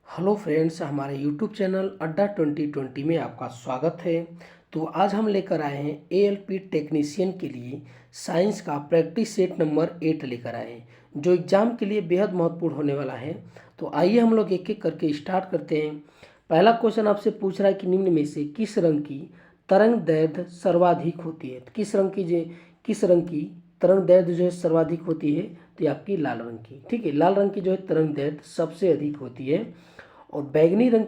Hello friends, हमारे YouTube channel अड्डा 2020 में आपका स्वागत है। तो आज हम लेकर आए हैं एएलपी टेक्नीशियन के लिए साइंस का प्रैक्टिस सेट नंबर 8 लेकर आए हैं, जो एग्ज़ाम के लिए बेहद महत्वपूर्ण होने वाला है। तो आइए हम लोग एक एक करके स्टार्ट करते हैं। पहला क्वेश्चन आपसे पूछ रहा है कि निम्न में से किस रंग की तरंग दैर्ध्य सर्वाधिक होती है। तो किस रंग की तरंग दैर्ध्य जो है सर्वाधिक होती है, तो ये आपकी लाल रंग की। ठीक है, लाल रंग की जो है तरंग दैर्ध्य सबसे अधिक होती है और बैगनी रंग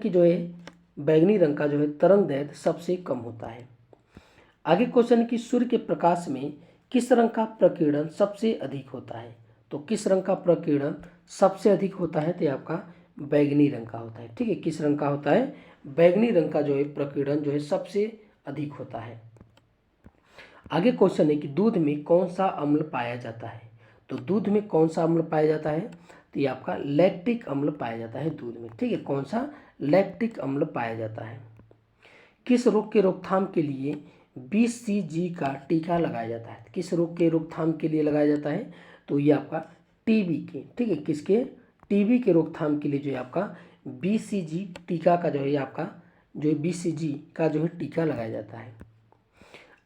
का जो है तरंग दैर्ध्य सबसे कम होता है। आगे क्वेश्चन है कि सूर्य के प्रकाश में किस रंग का प्रकीर्णन सबसे अधिक होता है। तो किस रंग का प्रकीर्णन सबसे अधिक होता है, तो आपका बैगनी रंग का होता है। ठीक है, किस रंग का होता है, बैगनी रंग का जो है प्रकीर्णन जो है सबसे अधिक होता है। आगे क्वेश्चन है कि दूध में कौन सा अम्ल पाया जाता है। तो दूध में कौन सा अम्ल पाया जाता है, तो ये आपका लैक्टिक अम्ल पाया जाता है दूध में। ठीक है, कौन सा, लैक्टिक अम्ल पाया जाता है। किस रोग के रोकथाम के लिए बीसीजी का टीका लगाया जाता है। किस रोग के रोकथाम के लिए लगाया जाता है, तो ये आपका टीबी के। ठीक है, किसके, टीबी के रोकथाम के लिए जो है आपका बीसीजी टीका का जो है आपका जो है बीसीजी का जो है टीका लगाया जाता है।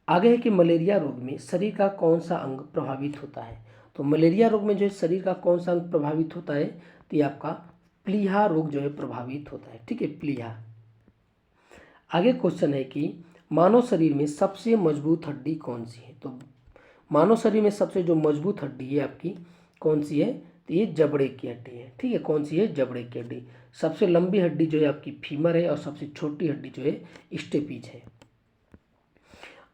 आगे है कि मलेरिया रोग में शरीर का कौन सा अंग प्रभावित होता है। तो मलेरिया रोग में जो है शरीर का कौन सा अंग प्रभावित होता है, तो ये आपका प्लीहा रोग जो है प्रभावित होता है। ठीक है, प्लीहा। आगे क्वेश्चन है कि मानव शरीर में सबसे मजबूत हड्डी कौन सी है। तो मानव शरीर में सबसे जो मजबूत हड्डी है आपकी कौन सी है, तो ये जबड़े की हड्डी है। ठीक है, कौन सी है, जबड़े की हड्डी। सबसे लंबी हड्डी जो है आपकी फीमर है और सबसे छोटी हड्डी जो है स्टेपीज है।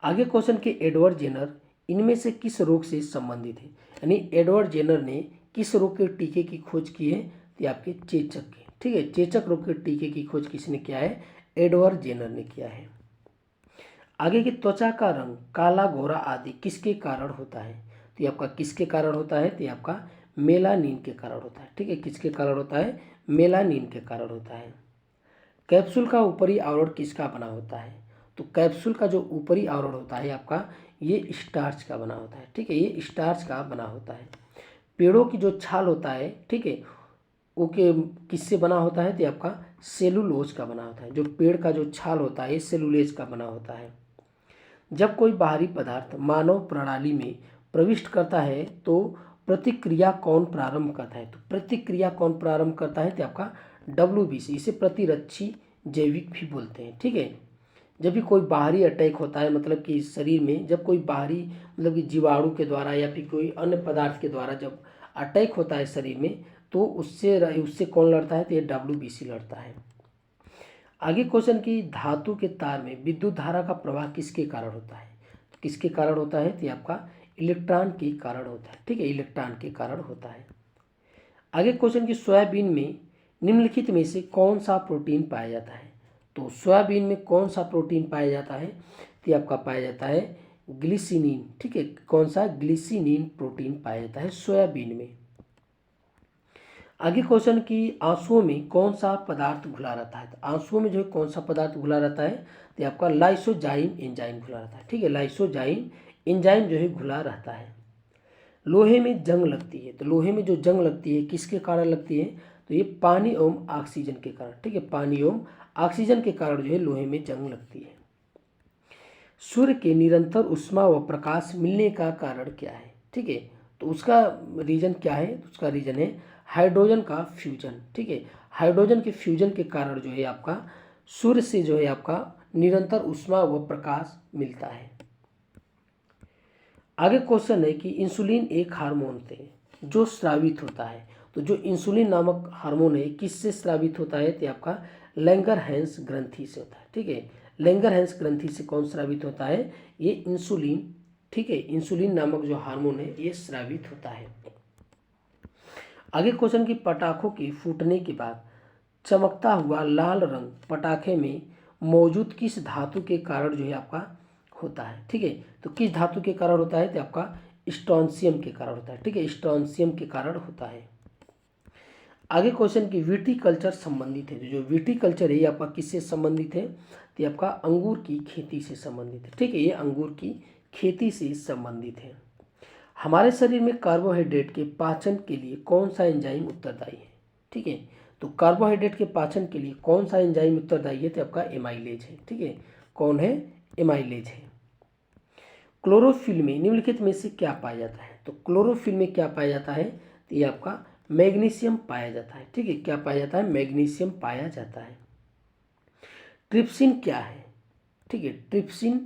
आगे क्वेश्चन के एडवर्ड जेनर इनमें से किस रोग से संबंधित है। यानी एडवर्ड जेनर ने किस रोग के टीके की खोज की है, तो आपके चेचक के। ठीक है, चेचक रोग के टीके की खोज किसने किया है, एडवर्ड जेनर ने किया है। आगे की त्वचा का रंग काला गोरा आदि किसके कारण होता है। तो ये आपका किसके कारण होता है, तो ये आपका मेलानिन के कारण होता है। ठीक है, किसके कारण होता है, मेलानिन के कारण होता है। कैप्सूल का ऊपरी आवरण किसका बना होता है। तो कैप्सूल का जो ऊपरी आवरण होता है आपका ये स्टार्च का बना होता है। ठीक है, ये स्टार्च का बना होता है। पेड़ों की जो छाल होता है, ठीक है, वो के किससे बना होता है, तो आपका सेलुलोज का बना होता है। जो पेड़ का जो छाल होता है ये सेलुलोज का बना होता है। जब कोई बाहरी पदार्थ मानव प्रणाली में प्रविष्ट करता है तो प्रतिक्रिया कौन प्रारंभ करता है। तो प्रतिक्रिया कौन प्रारंभ करता है, तो आपका WBC, इसे प्रतिरक्षी जैविक भी बोलते हैं। ठीक है, जब भी कोई बाहरी अटैक होता है, मतलब कि शरीर में जब कोई बाहरी मतलब कि जीवाणु के द्वारा या फिर कोई अन्य पदार्थ के द्वारा जब अटैक होता है शरीर में, तो उससे उससे कौन लड़ता है, तो ये WBC लड़ता है। आगे क्वेश्चन की धातु के तार में विद्युत धारा का प्रवाह किसके कारण होता है। तो किसके कारण होता है, तो आपका इलेक्ट्रॉन के कारण होता है। ठीक है, इलेक्ट्रॉन के कारण होता है। आगे क्वेश्चन की सोयाबीन में निम्नलिखित में से कौन सा प्रोटीन पाया जाता है। तो सोयाबीन में कौन सा प्रोटीन पाया जाता है, तो आपका पाया जाता है ग्लिसिनिन। ठीक है, कौन सा, ग्लिसिनिन प्रोटीन पाया जाता है सोयाबीन में। आगे क्वेश्चन की आंसुओं में कौन सा पदार्थ घुला रहता है। तो आंसुओं में जो है कौन सा पदार्थ घुला रहता है, तो आपका लाइसोजाइम एंजाइम घुला रहता है। ठीक है, लाइसोजाइम एंजाइम जो है घुला रहता है। लोहे में जंग लगती है। तो लोहे में जो जंग लगती है किसके कारण लगती है, तो ये पानी एवं ऑक्सीजन के कारण। ठीक है, पानी एवं ऑक्सीजन के कारण जो है लोहे में जंग लगती है। सूर्य के निरंतर ऊष्मा व प्रकाश मिलने का कारण क्या है। ठीक है, तो उसका रीजन क्या है, तो उसका रीजन है हाइड्रोजन का फ्यूजन। ठीक है, हाइड्रोजन के फ्यूजन के कारण जो है आपका सूर्य से जो है आपका निरंतर ऊष्मा व प्रकाश मिलता है। आगे क्वेश्चन है कि इंसुलिन एक हार्मोन है जो स्रावित होता है। तो जो इंसुलिन नामक हार्मोन है किससे स्रावित होता है, तो आपका लैंगरहैंस ग्रंथि से होता है। ठीक है, लैंगरहैंस ग्रंथि से कौन स्रावित होता है, ये इंसुलिन। ठीक है, इंसुलिन नामक जो हार्मोन है ये स्रावित होता है। आगे क्वेश्चन की पटाखों के फूटने के बाद चमकता हुआ लाल रंग पटाखे में मौजूद किस धातु के कारण जो है आपका होता है। ठीक है, तो किस धातु के कारण होता है, तो आपका स्ट्रोंशियम के कारण होता है। ठीक है, स्ट्रोंशियम के कारण होता है। आगे क्वेश्चन की विटीकल्चर संबंधित है। तो जो विटीकल्चर है ये आपका किससे संबंधित है, तो आपका अंगूर की खेती से संबंधित है। ठीक है, ये अंगूर की खेती से संबंधित है। हमारे शरीर में कार्बोहाइड्रेट के पाचन के लिए कौन सा एंजाइम उत्तरदायी है। ठीक है। तो कार्बोहाइड्रेट के पाचन के लिए कौन सा एंजाइम उत्तरदायी है? तो आपका एमाइलेज है, ठीक है। कौन है? एमाइलेज है। क्लोरोफिल में निम्नलिखित में से क्या पाया जाता है? तो क्लोरोफिल में क्या पाया जाता है? तो ये आपका मैग्नीशियम पाया जाता है, ठीक है। क्या पाया जाता है? मैग्नीशियम पाया जाता है। ट्रिप्सिन क्या है? ठीक है, ट्रिप्सिन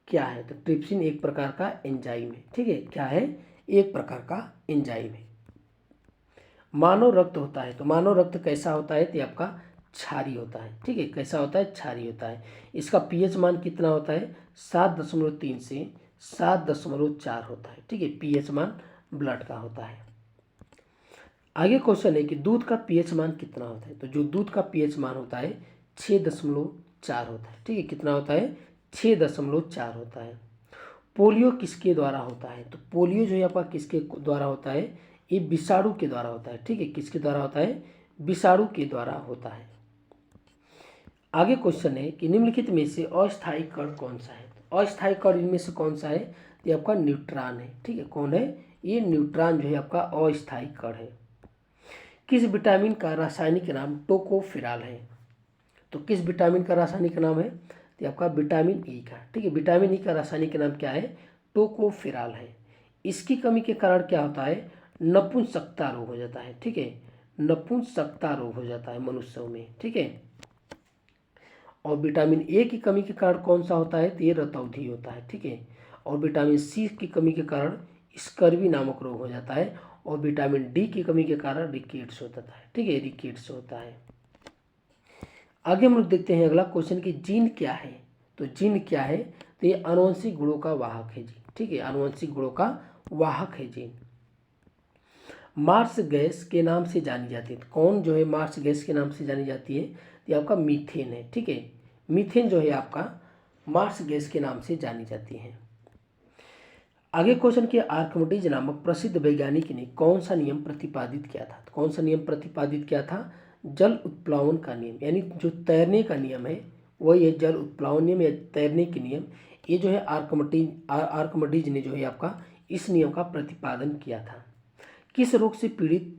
क्या है? तो ट्रिप्सिन एक प्रकार का एंजाइम है, ठीक है। क्या है? एक प्रकार का एंजाइम है। मानव रक्त होता है, तो मानव रक्त कैसा होता है? तो आपका क्षारीय होता है, ठीक है। कैसा होता है? क्षारीय होता है। इसका पीएच मान कितना होता है? 7.3 से 7.4 होता है, ठीक है। पीएच मान ब्लड का होता है। आगे क्वेश्चन है कि दूध का पीएच मान कितना होता है? तो जो दूध का पीएच मान होता है 6.4 होता है, ठीक है। कितना होता है? 6.4 होता है। पोलियो किसके द्वारा होता है? तो पोलियो जो है आपका किसके द्वारा होता है? ये विषाणु के द्वारा होता है, ठीक है। किसके द्वारा होता है? विषाणु के द्वारा होता है। आगे क्वेश्चन है कि निम्नलिखित में से अस्थायी कण कौन सा है? तो अस्थायी कण इनमें से कौन सा है? तो ये आपका न्यूट्रॉन है, ठीक है। कौन है? ये न्यूट्रॉन जो है आपका अस्थायी कण है। किस विटामिन का रासायनिक नाम टोकोफेरॉल है? तो किस विटामिन का रासायनिक नाम है? तो आपका विटामिन ई का, ठीक है। विटामिन ई का रासायनिक नाम क्या है? टोकोफेरॉल है। इसकी कमी के कारण क्या होता है? नपुंसकता रोग हो जाता है, ठीक है। नपुंसकता रोग हो जाता है मनुष्यों में, ठीक है। और विटामिन ए की कमी के कारण कौन सा होता है? तो ये रतौंधी होता है, ठीक है। और विटामिन सी की कमी के कारण स्कर्वी नामक रोग हो जाता है। और विटामिन डी की कमी के कारण रिकेट्स होता है, ठीक है। रिकेट्स होता है। आगे हम लोग देखते हैं अगला क्वेश्चन कि जीन क्या है? तो जीन क्या है? तो ये आनुवंशिक गुणों का वाहक है जीन, ठीक है। आनुवंशिक गुणों का वाहक है जीन। मार्स गैस के नाम से जानी जाती है। तो कौन जो है मार्स गैस के नाम से जानी जाती है? तो ये आपका मीथेन है, ठीक है। मीथेन जो है आपका मार्स गैस के नाम से जानी जाती है। आगे क्वेश्चन कि आर्किमिडीज नामक प्रसिद्ध वैज्ञानिक ने कौन सा नियम प्रतिपादित किया था? तो कौन सा नियम प्रतिपादित किया था? जल उत्प्लावन का नियम, यानी जो तैरने का नियम है वही है जल उत्प्लावन नियम या तैरने के नियम। ये जो है आर्किमिडीज ने जो है आपका इस नियम का प्रतिपादन किया था। किस रोग से पीड़ित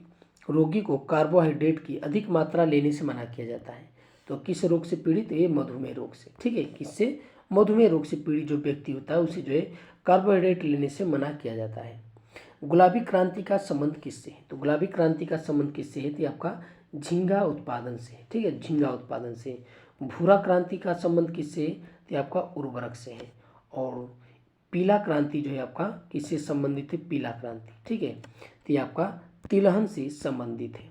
रोगी को कार्बोहाइड्रेट की अधिक मात्रा लेने से मना किया जाता है? तो किस रोग से पीड़ित? ये मधुमेह रोग से, ठीक है। किससे? मधुमेह रोग से पीड़ित जो व्यक्ति होता है उसे जो है कार्बोहाइड्रेट लेने से मना किया जाता है। गुलाबी क्रांति का संबंध किससे है? तो गुलाबी क्रांति का संबंध किससे है? तो आपका झींगा उत्पादन से, ठीक है। झींगा उत्पादन से। भूरा क्रांति का संबंध किससे है? तो आपका उर्वरक से है। और पीला क्रांति जो है आपका किससे संबंधित है? पीला क्रांति, ठीक है। तो ये आपका तिलहन से संबंधित है।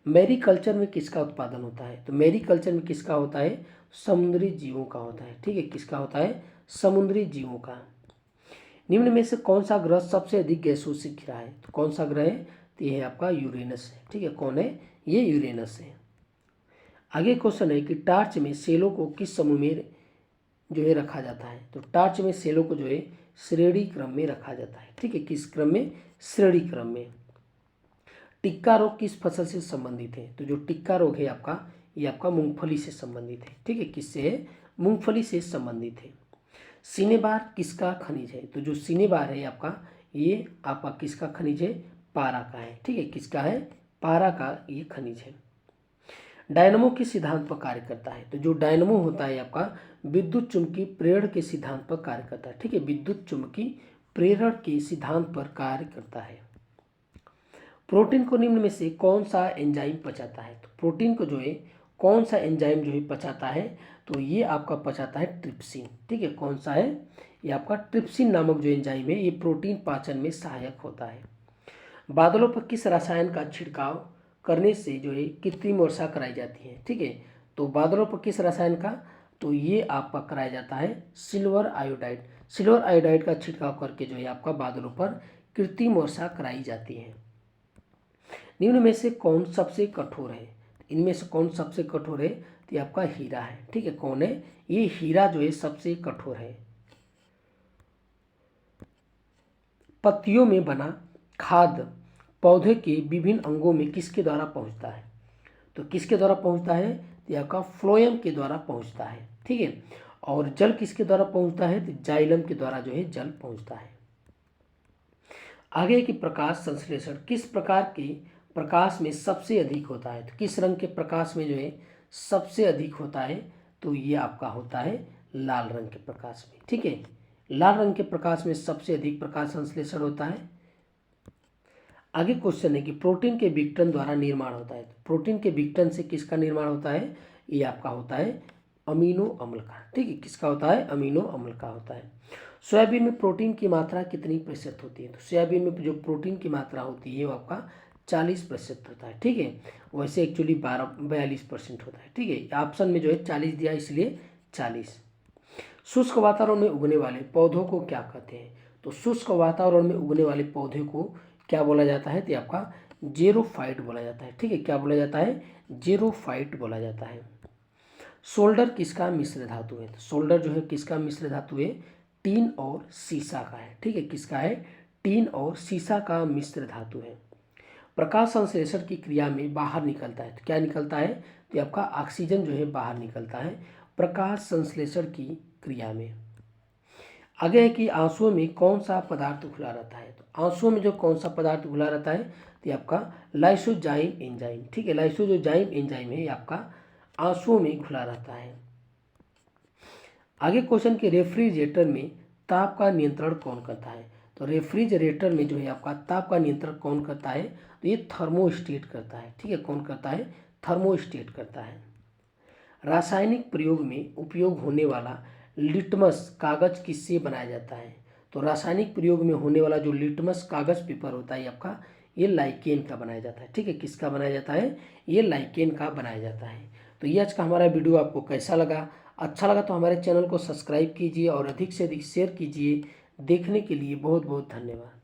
मैरीकल्चर में किसका उत्पादन होता है? तो मैरीकल्चर में किसका होता है? समुद्री जीवों का होता है, ठीक है। किसका होता है? समुद्री जीवों का। निम्न में से कौन सा ग्रह सबसे अधिक गैसों से घिरा है? तो कौन सा ग्रह है? तो ये है आपका यूरेनस है, ठीक है। कौन है? ये यूरेनस है। आगे क्वेश्चन है कि टार्च में सेलों को किस समूह में जो है रखा जाता है? तो टार्च में सेलों को जो है श्रेणी क्रम में रखा जाता है, ठीक है। किस क्रम में? श्रेणी क्रम में। टिक्का रोग किस फसल से संबंधित है? तो जो टिक्का रोग है आपका ये आपका मूंगफली से संबंधित है, ठीक है। किससे है? मूंगफली से संबंधित है। सिनेबार किसका खनिज है? तो जो सिनेबार है आपका ये आपका किसका खनिज है? पारा का है, ठीक है। किसका है? पारा का ये खनिज है। डायनमो किस सिद्धांत पर कार्य करता है? तो जो डायनमो होता है आपका विद्युत चुम्बकीय प्रेरण के सिद्धांत पर कार्य करता है, ठीक है। विद्युत चुम्बकीय प्रेरण के सिद्धांत पर कार्य करता है। प्रोटीन को निम्न में से कौन सा एंजाइम पचाता है? तो प्रोटीन को जो है कौन सा एंजाइम जो है पचाता है? तो ये आपका पचाता है ट्रिप्सिन, ठीक है। कौन सा है? ये आपका ट्रिप्सिन नामक जो एंजाइम है ये प्रोटीन पाचन में सहायक होता है। बादलों पर किस रसायन का छिड़काव करने से जो है कृत्रिम वर्षा कराई जाती है? ठीक है। तो बादलों पर किस रसायन का? तो ये आपका कराया जाता है सिल्वर आयोडाइड। सिल्वर आयोडाइड का छिड़काव करके जो है आपका बादलों पर कृत्रिम वर्षा कराई जाती है। निम्न में से कौन सबसे कठोर है? इनमें से कौन सबसे कठोर है? तो ये आपका हीरा है, ठीक है। कौन है? ये हीरा जो है सबसे कठोर है। पत्तियों में बना खाद पौधे के विभिन्न अंगों में किसके द्वारा पहुंचता है? तो किसके द्वारा पहुंचता है? तो ये आपका फ्लोएम के द्वारा पहुंचता है, ठीक है। और जल किसके द्वारा पहुंचता है? तो जाइलम के द्वारा जो है जल पहुंचता है। आगे की प्रकाश संश्लेषण किस प्रकार के प्रकाश में सबसे अधिक होता है। तो किस रंग के प्रकाश में जो है सबसे अधिक होता है, तो ये आपका होता है लाल रंग के प्रकाश में। ठीक है, लाल रंग के प्रकाश में सबसे अधिक प्रकाश संश्लेषण होता है। आगे क्वेश्चन है कि प्रोटीन के विघटन द्वारा निर्माण होता है। तो प्रोटीन के विघटन से किसका निर्माण होता है, ये आपका होता है अमीनो अम्ल का। ठीक है, किसका होता है, अमीनो अम्ल का होता है। सोयाबीन में प्रोटीन की मात्रा कितनी प्रतिशत होती है, तो सोयाबीन में जो प्रोटीन की मात्रा होती है वो आपका 40% होता है। ठीक है, वैसे एक्चुअली 42% होता है। ठीक है, ऑप्शन में जो है 40 दिया इसलिए 40। शुष्क वातावरण में उगने वाले पौधों को क्या कहते हैं, तो शुष्क वातावरण में उगने वाले पौधे को क्या बोला जाता है, तो आपका जेरोफाइट बोला जाता है। ठीक है, क्या बोला जाता है, जेरोफाइट बोला जाता है। सोल्डर किसका मिश्र धातु है, तो सोल्डर जो है किसका मिश्र धातु है, टीन और सीसा का है। ठीक है, किसका है, टीन और सीसा का मिश्र धातु है। प्रकाश संश्लेषण की क्रिया में बाहर निकलता है, तो क्या निकलता है, तो आपका ऑक्सीजन जो है बाहर निकलता है प्रकाश संश्लेषण की क्रिया में। आगे है कि आंसुओं में कौन सा पदार्थ घुला रहता है, तो आंसुओं में जो कौन सा पदार्थ घुला रहता है, तो आपका लाइसोजाइम एंजाइम। ठीक है, लाइसोजाइम एंजाइम है, ये आपका आंसुओं में घुला रहता है। आगे क्वेश्चन के रेफ्रिजरेटर में ताप का नियंत्रण कौन करता है, तो रेफ्रिजरेटर में जो है आपका ताप का नियंत्रण कौन करता है, तो ये थर्मोस्टेट करता है। ठीक है, कौन करता है, थर्मोस्टेट करता है। रासायनिक प्रयोग में उपयोग होने वाला लिटमस कागज किससे बनाया जाता है, तो रासायनिक प्रयोग में होने वाला जो लिटमस कागज पेपर होता है आपका, ये लाइकेन का बनाया जाता है। ठीक है, किसका बनाया जाता है, ये लाइकेन का बनाया जाता है। तो ये आज का हमारा वीडियो आपको कैसा लगा, अच्छा लगा तो हमारे चैनल को सब्सक्राइब कीजिए और अधिक से अधिक शेयर कीजिए। देखने के लिए बहुत बहुत धन्यवाद।